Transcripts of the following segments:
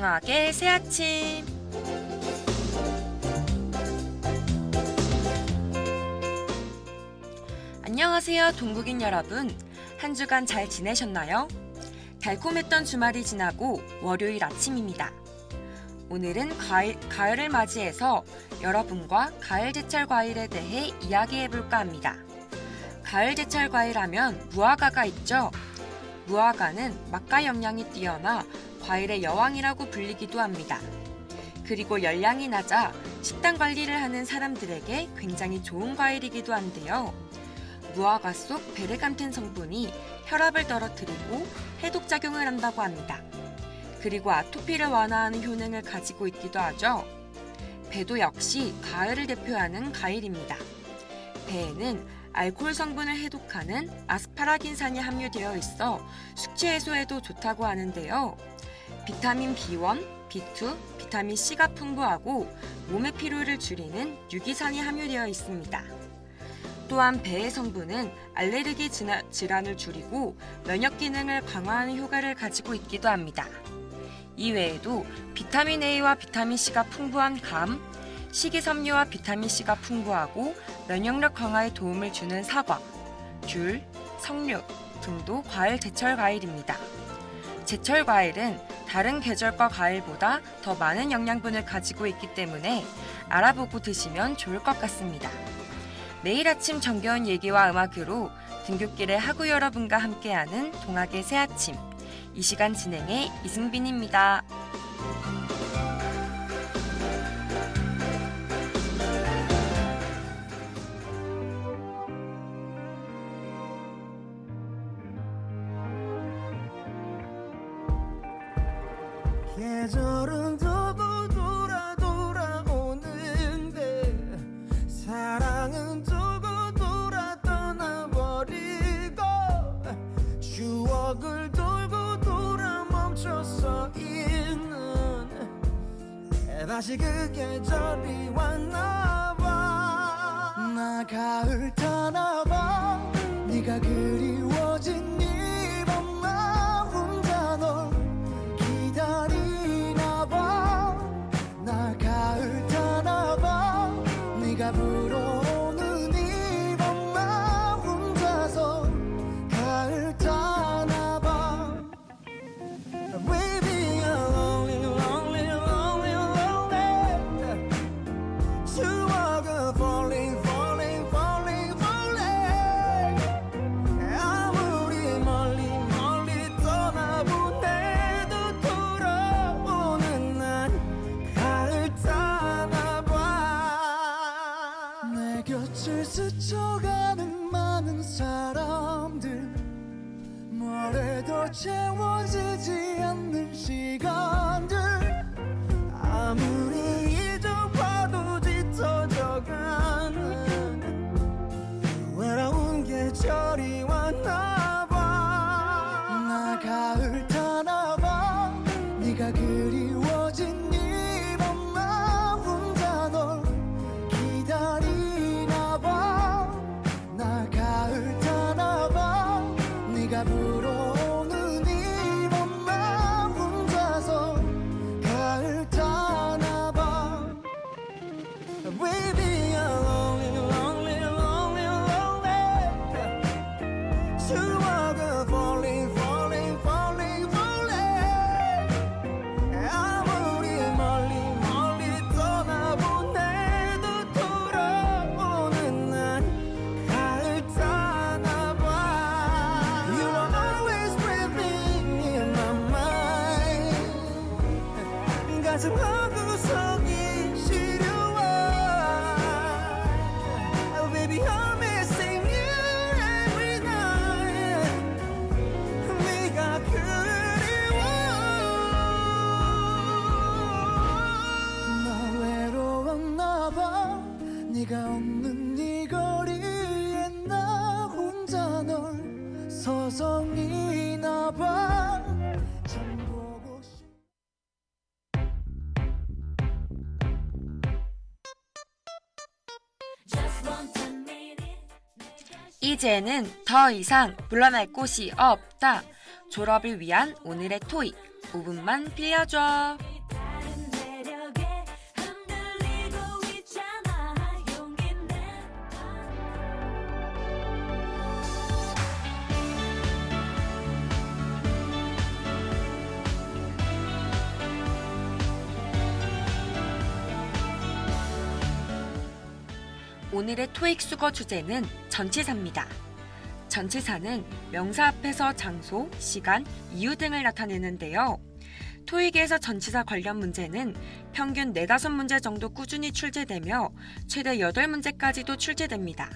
동학의 새아침. 안녕하세요, 동국인 여러분. 한 주간 잘 지내셨나요? 달콤했던 주말이 지나고 월요일 아침입니다. 오늘은 가을을 맞이해서 여러분과 가을 제철 과일에 대해 이야기해볼까 합니다. 가을 제철 과일 하면 무화과가 있죠. 무화과는 맛과 영양이 뛰어나 과일의 여왕이라고 불리기도 합니다. 그리고 열량이 낮아 식단 관리를 하는 사람들에게 굉장히 좋은 과일이기도 한데요. 무화과 속 베르간틴 성분이 혈압을 떨어뜨리고 해독작용을 한다고 합니다. 그리고 아토피를 완화하는 효능을 가지고 있기도 하죠. 배도 역시 가을을 대표하는 과일입니다. 배에는 알코올 성분을 해독하는 아스파라긴산이 함유되어 있어 숙취 해소에도 좋다고 하는데요. 비타민 B1, B2, 비타민 C가 풍부하고 몸의 피로를 줄이는 유기산이 함유되어 있습니다. 또한 배의 성분은 알레르기 질환을 줄이고 면역 기능을 강화하는 효과를 가지고 있기도 합니다. 이외에도 비타민 A와 비타민 C가 풍부한 감, 식이섬유와 비타민 C가 풍부하고 면역력 강화에 도움을 주는 사과, 귤, 석류 등도 과일 제철 과일입니다. 제철 과일은 다른 계절과 과일보다 더 많은 영양분을 가지고 있기 때문에 알아보고 드시면 좋을 것 같습니다. 매일 아침 정겨운 얘기와 음악으로 등굣길의 하구 여러분과 함께하는 동학의 새아침. 이 시간 진행의 이승빈입니다. 계절은 두고 돌아오는데 사랑은 두고 떠나버리고 추억을 돌고 돌아 멈춰서 있는 다시 그 계절이 왔나봐. 나 가을 타나봐. 네가 그리워진 이 밤나 혼자 널 기다리나봐. 나 가을 타나봐. 네가 불어오는 이 밤나 혼자서 가을 타나봐. Baby you're lonely lonely lonely lonely. 추억은 falling falling falling falling. 아무리 멀리 멀리 떠나보내도 돌아오는 날 가을 타나봐. 내 곁을 스쳐가는 많은 사람들, 뭐래도 채워지지 않는 시간들, 아무리 잊어봐도 짙어져가는 외로운 계절이 왔나봐. 나 가을 타나봐. 네가 그리워진 이 밤나 혼자 널 기다리나봐. 나 가을 타나봐. 네가 불어오는 이 밤나 혼자서 가을 타나봐. Baby you're lonely lonely lonely lonely. 추억은 falling falling falling falling. 아무리 멀리 멀리 떠나보내도 돌아오는 날 가을 타나봐. You are always living in my mind. 가슴 한구석이 시려워. Oh baby I'm missing you every night. 네가 그리워. 나 외로웠나봐. 네가 없는 이 거리에 나 혼자 널 서성이나봐. 참 보고 싶. 이제는 더 이상 물러날 곳이 없다. 졸업을 위한 오늘의 토익 5분만 빌려줘. 오늘의 토익 수거 주제는 전치사입니다. 전치사는 명사 앞에서 장소, 시간, 이유 등을 나타내는데요. 토익에서 전치사 관련 문제는 평균 4-5문제 정도 꾸준히 출제되며 최대 8문제까지도 출제됩니다.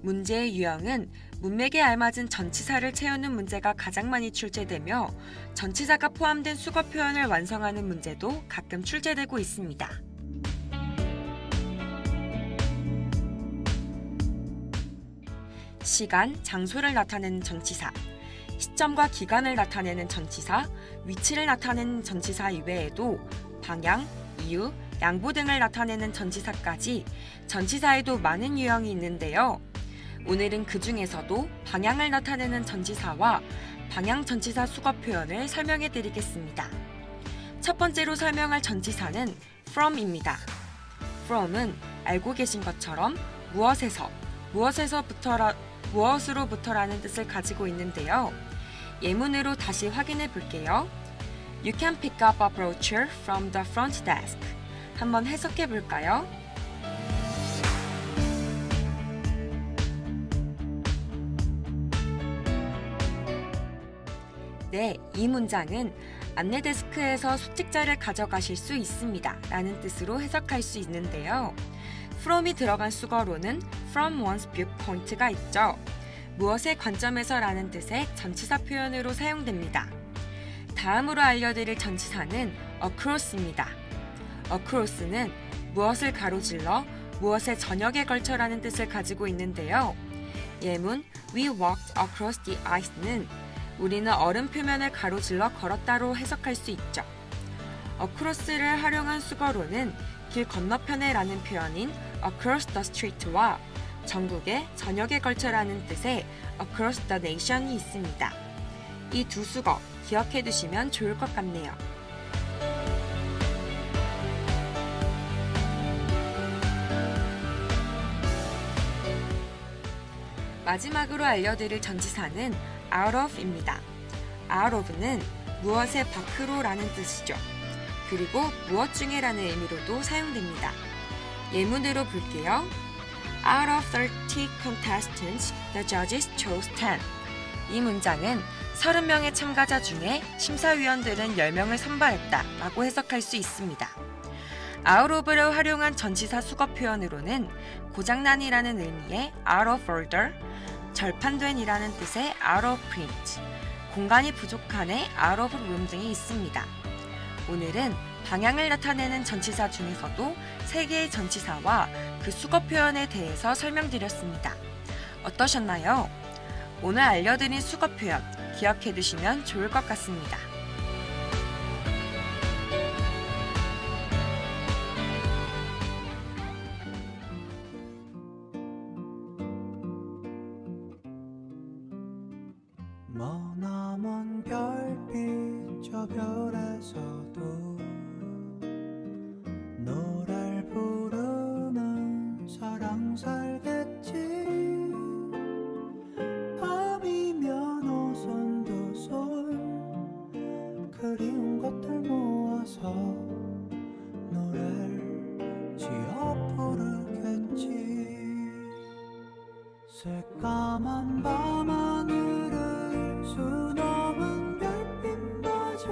문제의 유형은 문맥에 알맞은 전치사를 채우는 문제가 가장 많이 출제되며 전치사가 포함된 수거 표현을 완성하는 문제도 가끔 출제되고 있습니다. 시간, 장소를 나타내는 전치사, 시점과 기간을 나타내는 전치사, 위치를 나타내는 전치사 이외에도 방향, 이유, 양보 등을 나타내는 전치사까지 전치사에도 많은 유형이 있는데요. 오늘은 그 중에서도 방향을 나타내는 전치사와 방향 전치사 수거 표현을 설명해 드리겠습니다. 첫 번째로 설명할 전치사는 from입니다. from은 알고 계신 것처럼 무엇에서, 무엇으로부터라는 뜻을 가지고 있는데요. 예문으로 다시 확인해 볼게요. You can pick up a brochure from the front desk. 한번 해석해 볼까요? 네, 이 문장은 안내 데스크에서 숙직자를 가져가실 수 있습니다 라는 뜻으로 해석할 수 있는데요. from이 들어간 수거로는 from one's viewpoint가 있죠. 무엇의 관점에서 라는 뜻의 전치사 표현으로 사용됩니다. 다음으로 알려드릴 전치사는 across입니다. across는 무엇을 가로질러 무엇의 전역에 걸쳐라는 뜻을 가지고 있는데요. 예문 We walked across the ice는 우리는 얼음 표면을 가로질러 걸었다로 해석할 수 있죠. across를 활용한 수거로는 길 건너편에 라는 표현인 across the street와 전국의 전역에 걸쳐라는 뜻의 across the nation이 있습니다. 이 두 수거 기억해 두시면 좋을 것 같네요. 마지막으로 알려드릴 전치사는 out of입니다. out of는 무엇의 밖으로 라는 뜻이죠. 그리고 무엇 중에 라는 의미로도 사용됩니다. 예문으로 볼게요. Out of 30 contestants, the judges chose 10. 이 문장은 30명의 참가자 중에 심사위원들은 10명을 선발했다 라고 해석할 수 있습니다. out of를 활용한 전치사 수거 표현으로는 고장난이라는 의미의 out of order, 절판된이라는 뜻의 out of print, 공간이 부족한의 out of room 등이 있습니다. 오늘은 방향을 나타내는 전치사 중에서도 3개의 전치사와 그 수거 표현에 대해서 설명드렸습니다. 어떠셨나요? 오늘 알려드린 수거 표현 기억해 두시면 좋을 것 같습니다. 머나먼 별빛 저 별에서도 노래를 부르는 사랑 살겠지. 밤이면 오손도손 그리운 것들 모아서 노래를 지어 부르겠지. 새까만 밤하늘을 수놓은 별빛마저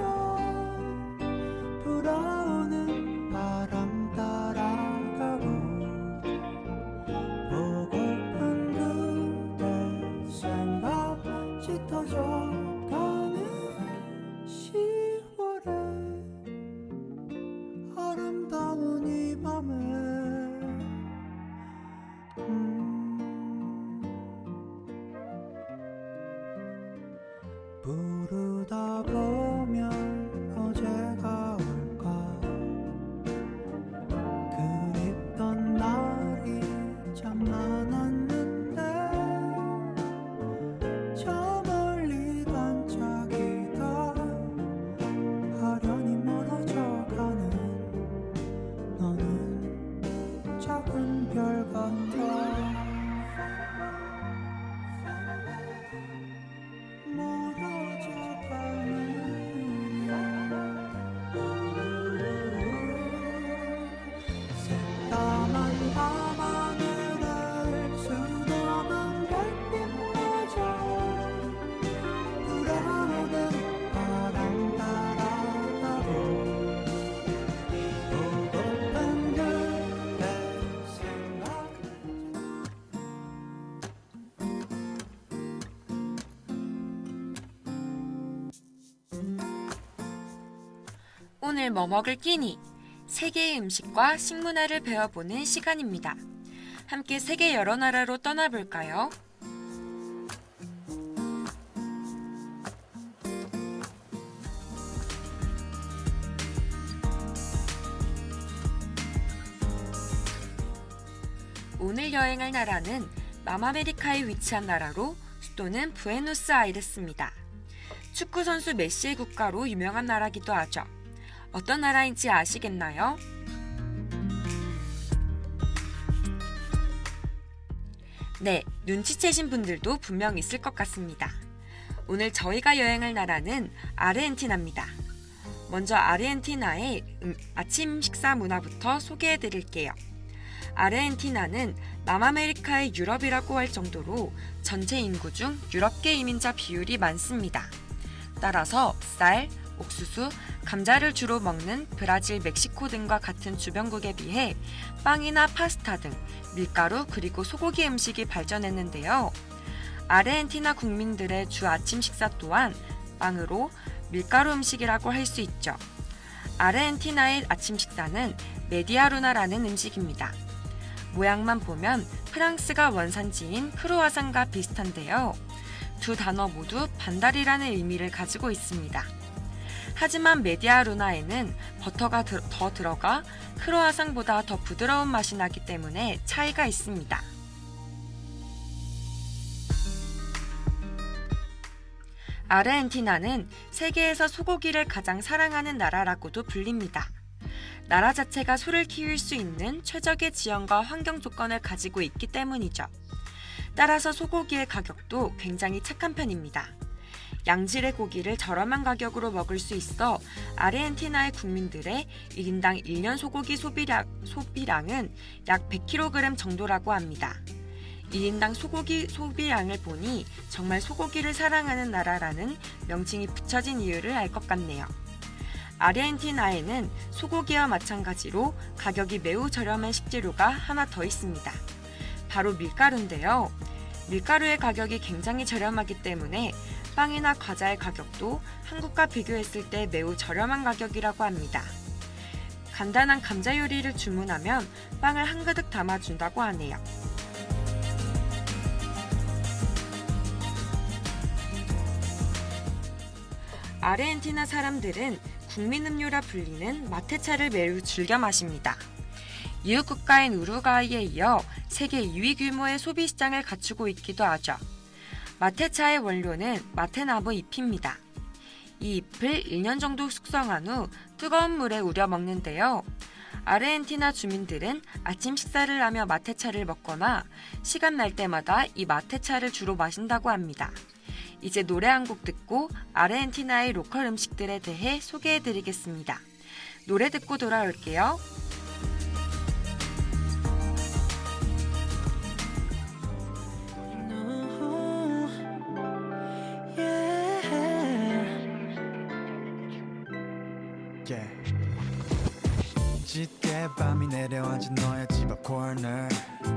불어오는 바람 따라가고 보고픈 그대 생각 짙어져 가는 10월에 아름다운 이 밤에 부르다 보면 어제가 올까. 그립던 날이 참 많았는데 저 멀리 반짝이다 아련히 멀어져가는 너는 작은 별 같아. 멀어져가는 오늘 뭐 먹을 끼니? 세계의 음식과 식문화를 배워보는 시간입니다. 함께 세계 여러 나라로 떠나볼까요? 오늘 여행할 나라는 남아메리카에 위치한 나라로 수도는 부에노스아이레스입니다. 축구 선수 메시의 국가로 유명한 나라기도 하죠. 어떤 나라인지 아시겠나요? 네, 눈치채신 분들도 분명 있을 것 같습니다. 오늘 저희가 여행할 나라는 아르헨티나입니다. 먼저 아르헨티나의 아침 식사 문화부터 소개해 드릴게요. 아르헨티나는 남아메리카의 유럽이라고 할 정도로 전체 인구 중 유럽계 이민자 비율이 많습니다. 따라서 쌀, 옥수수, 감자를 주로 먹는 브라질, 멕시코 등과 같은 주변국에 비해 빵이나 파스타 등 밀가루 그리고 소고기 음식이 발전했는데요. 아르헨티나 국민들의 주 아침 식사 또한 빵으로 밀가루 음식이라고 할 수 있죠. 아르헨티나의 아침 식사는 메디아루나라는 음식입니다. 모양만 보면 프랑스가 원산지인 크루아상과 비슷한데요. 두 단어 모두 반달이라는 의미를 가지고 있습니다. 하지만 메디아루나에는 버터가 더 들어가 크루아상보다 더 부드러운 맛이 나기 때문에 차이가 있습니다. 아르헨티나는 세계에서 소고기를 가장 사랑하는 나라라고도 불립니다. 나라 자체가 소를 키울 수 있는 최적의 지형과 환경 조건을 가지고 있기 때문이죠. 따라서 소고기의 가격도 굉장히 착한 편입니다. 양질의 고기를 저렴한 가격으로 먹을 수 있어 아르헨티나의 국민들의 1인당 1년 소고기 소비량은 약 100kg 정도라고 합니다. 1인당 소고기 소비량을 보니 정말 소고기를 사랑하는 나라라는 명칭이 붙여진 이유를 알 것 같네요. 아르헨티나에는 소고기와 마찬가지로 가격이 매우 저렴한 식재료가 하나 더 있습니다. 바로 밀가루인데요. 밀가루의 가격이 굉장히 저렴하기 때문에 빵이나 과자의 가격도 한국과 비교했을 때 매우 저렴한 가격이라고 합니다. 간단한 감자 요리를 주문하면 빵을 한 그릇 담아준다고 하네요. 아르헨티나 사람들은 국민음료라 불리는 마테차를 매우 즐겨 마십니다. 이웃 국가인 우루과이에 이어 세계 2위 규모의 소비 시장을 갖추고 있기도 하죠. 마테차의 원료는 마테나무 잎입니다. 이 잎을 1년 정도 숙성한 후 뜨거운 물에 우려 먹는데요. 아르헨티나 주민들은 아침 식사를 하며 마테차를 먹거나 시간 날 때마다 이 마테차를 주로 마신다고 합니다. 이제 노래 한 곡 듣고 아르헨티나의 로컬 음식들에 대해 소개해드리겠습니다. 노래 듣고 돌아올게요. 짙게 밤이 내려앉은 너의 집 앞 코너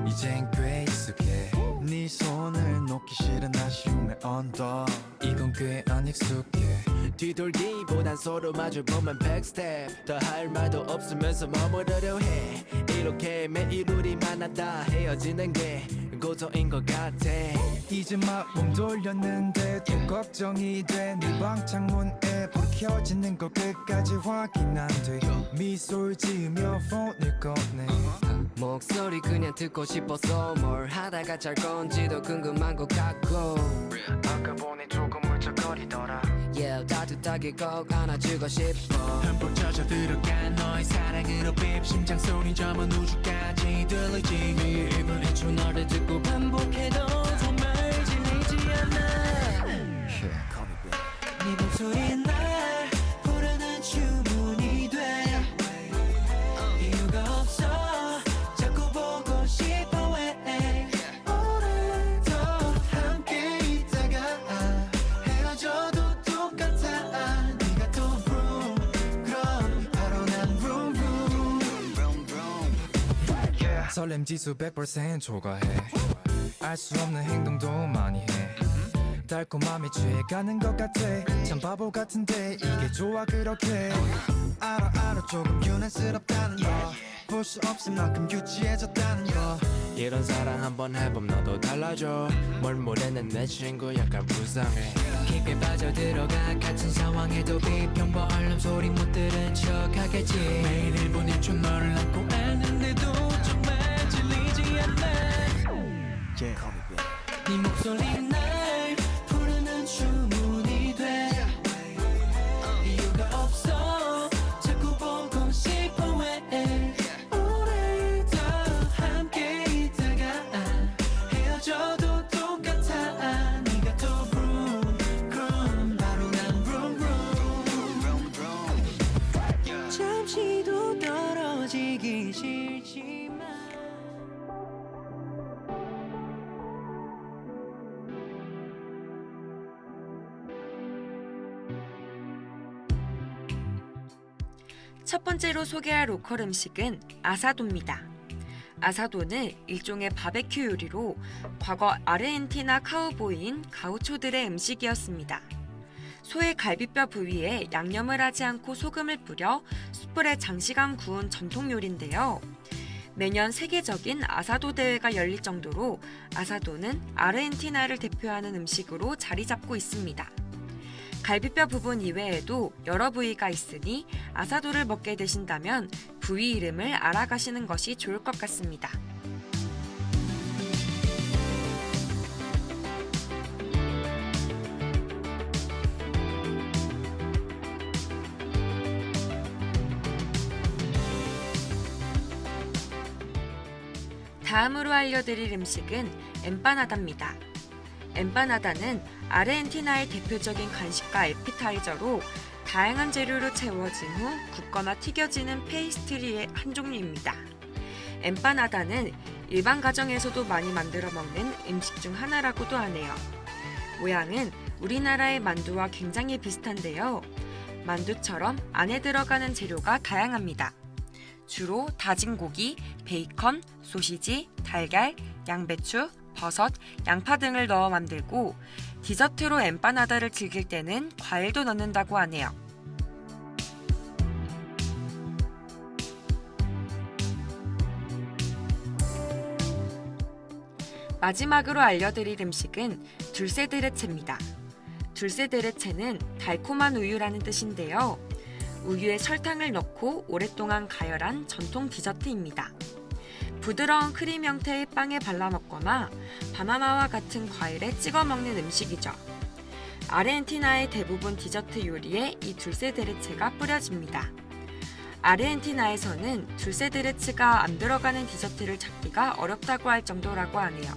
이젠 꽤 익숙해 네 손을 놓기 싫은 아쉬움의 언덕 이건 꽤 안 익숙해 뒤돌기보단 서로 마주보면 백스텝 더 할 말도 없으면서 머무르려 해 이렇게 매일 우리 만나다 헤어지는 게 고통인 것 같아 이제 막 몸 돌렸는데 또 걱정이 돼 네 방 창문에 불 켜지는 거 끝까지 확인 안 돼 미소를 지으며 폰을 꺼내 목소리 그냥 듣고 싶어서 뭘 하다가 잘 건지도 궁금한 것 같고 아까 보니 조금 울적거리더라 Yeah 따뜻하게 꼭 안아주고 싶어 흠뻑 젖어 들어간 너의 사랑으로 빕 심장 소리 저먼 우주까지 들리지 네 입을 해줘 너를 듣고 반복해도 정말 질리지 않아 네 목소리 날 부르는 주문이 돼 이유가 없어 자꾸 보고 싶어 왜 오늘도 함께 있다가 헤어져도 똑같아 네가 또 vroom 그럼 바로 난 vroom vroom 설렘 지수 100% 초과해 알 수 없는 행동도 많이 해 달콤함에 취해가는 것 같아 참 바보 같은데 이게 좋아 그렇게 알아 조금 유난스럽다는 거 볼 수 없을 만큼 유치해졌다는 거 이런 사랑 한번 해보면 너도 달라져 뭘 모르는 내 친구 약간 불쌍해 깊게 빠져들어가 같은 상황에도 비평 얼른 소리 못 들은 척 하겠지 매일 1분 1초 너를 안고 안는데도 정말 질리지 않아 네 목소리 날 부르는 주문이 돼 이유가 없어 자꾸 보고 싶어 왜 오래 더 함께 있다가 헤어져도 똑같아 네가 더 vroom 바로 난 vroom 잠시도 떨어지기 싫지만 첫 번째로 소개할 로컬 음식은 아사도입니다. 아사도는 일종의 바베큐 요리로 과거 아르헨티나 카우보이인 가우초들의 음식이었습니다. 소의 갈비뼈 부위에 양념을 하지 않고 소금을 뿌려 숯불에 장시간 구운 전통 요리인데요. 매년 세계적인 아사도 대회가 열릴 정도로 아사도는 아르헨티나를 대표하는 음식으로 자리 잡고 있습니다. 갈비뼈 부분 이외에도 여러 부위가 있으니 아사도를 먹게 되신다면 부위 이름을 알아가시는 것이 좋을 것 같습니다. 다음으로 알려드릴 음식은 엠파나다입니다. 엠파나다는 아르헨티나의 대표적인 간식과 에피타이저로 다양한 재료로 채워진 후 굽거나 튀겨지는 페이스트리의 한 종류입니다. 엠파나다는 일반 가정에서도 많이 만들어 먹는 음식 중 하나라고도 하네요. 모양은 우리나라의 만두와 굉장히 비슷한데요. 만두처럼 안에 들어가는 재료가 다양합니다. 주로 다진 고기, 베이컨, 소시지, 달걀, 양배추, 버섯, 양파 등을 넣어 만들고 디저트로 엠파나다를 즐길 때는 과일도 넣는다고 하네요. 마지막으로 알려드릴 음식은 둘세데레체입니다. 둘세데레체는 달콤한 우유라는 뜻인데요. 우유에 설탕을 넣고 오랫동안 가열한 전통 디저트입니다. 부드러운 크림 형태의 빵에 발라 먹거나 바나나와 같은 과일에 찍어 먹는 음식이죠. 아르헨티나의 대부분 디저트 요리에 이 둘세데레체가 뿌려집니다. 아르헨티나에서는 둘세데레체가 안 들어가는 디저트를 찾기가 어렵다고 할 정도라고 하네요.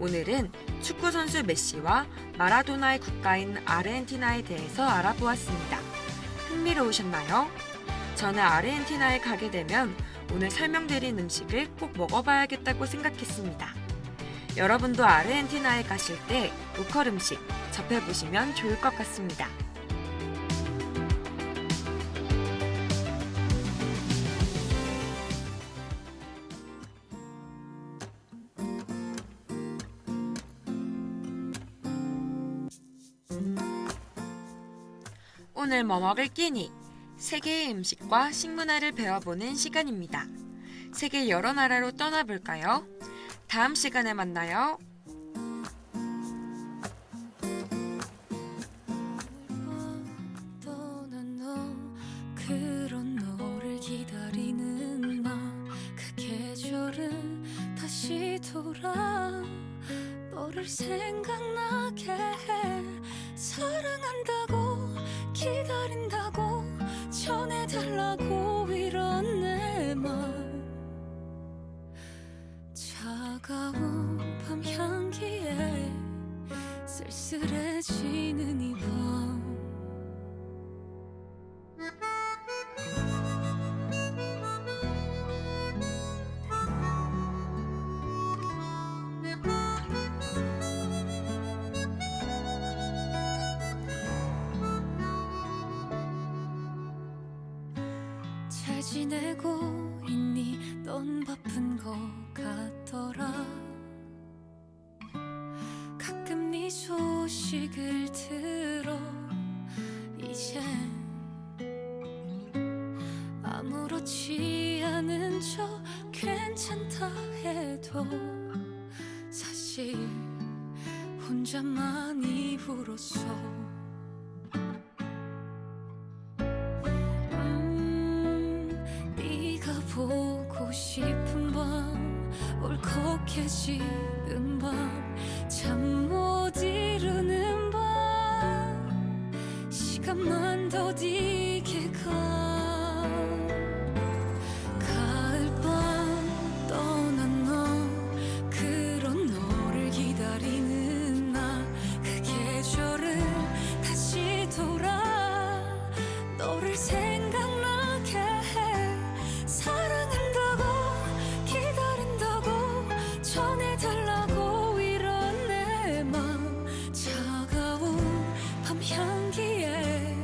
오늘은 축구 선수 메시와 마라도나의 국가인 아르헨티나에 대해서 알아보았습니다. 흥미로우셨나요? 저는 아르헨티나에 가게 되면 오늘 설명드린 음식을 꼭 먹어봐야겠다고 생각했습니다. 여러분도 아르헨티나에 가실 때 로컬 음식 접해보시면 좋을 것 같습니다. 오늘 뭐 먹을 끼니? 세계의 음식과 식문화를 배워보는 시간입니다. 세계 여러 나라로 떠나볼까요? 다음 시간에 만나요. 그런 너를 기다리는 그 계절은 다시 돌아 너를 생각나게 해 사랑한다고 기다린다고 전해달라고 이런 내 말 차가운 밤 향기에 쓸쓸해지는 이 밤 잘 지내고 있니? 넌 바쁜 것 같더라 가끔 네 소식을 들어 이젠 그렇지 않은 척 괜찮다 해도 사실 혼자 많이 울었어. 네가 보고 싶은 밤, 울컥해지는 밤, 잠 못 이루는 밤, 시간만 더디게 가. 가을밤 떠난 너, 그런 너를 기다리는 나, 그 계절을 다시 돌아 너를 생각나게 해. 사랑한다고 기다린다고 전해달라고 이런 내 맘, 차가운 밤 향기에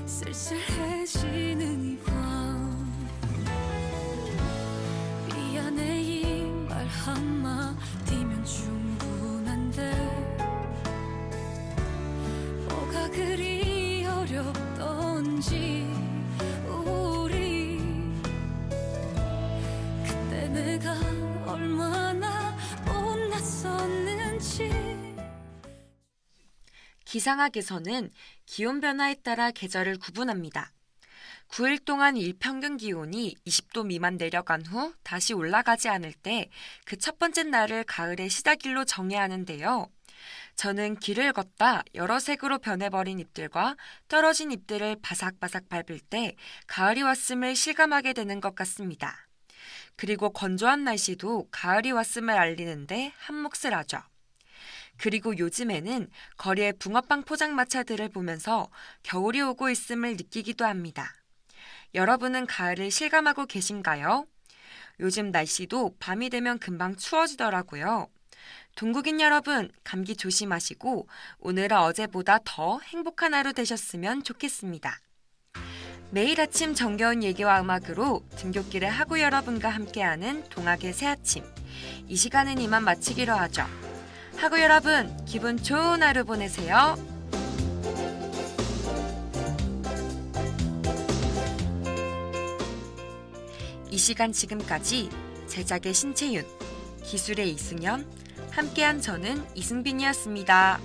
쓸쓸해지는 이 밤. 미안해 이 말 한마디면 충분한데 뭐가 그리 어렵던지 우리 그때 내가 얼마나 못났었는지. 기상학에서는 기온 변화에 따라 계절을 구분합니다. 9일 동안 일평균 기온이 20도 미만 내려간 후 다시 올라가지 않을 때 그 첫 번째 날을 가을의 시작일로 정해야 하는데요. 저는 길을 걷다 여러 색으로 변해버린 잎들과 떨어진 잎들을 바삭바삭 밟을 때 가을이 왔음을 실감하게 되는 것 같습니다. 그리고 건조한 날씨도 가을이 왔음을 알리는데 한몫을 하죠. 그리고 요즘에는 거리의 붕어빵 포장마차들을 보면서 겨울이 오고 있음을 느끼기도 합니다. 여러분은 가을을 실감하고 계신가요? 요즘 날씨도 밤이 되면 금방 추워지더라고요. 동국인 여러분, 감기 조심하시고 오늘은 어제보다 더 행복한 하루 되셨으면 좋겠습니다. 매일 아침 정겨운 얘기와 음악으로 등굣길의 하구 여러분과 함께하는 동학의 새아침. 이 시간은 이만 마치기로 하죠. 하구 여러분, 기분 좋은 하루 보내세요. 이 시간 지금까지 제작의 신채윤, 기술의 이승현, 함께한 저는 이승빈이었습니다.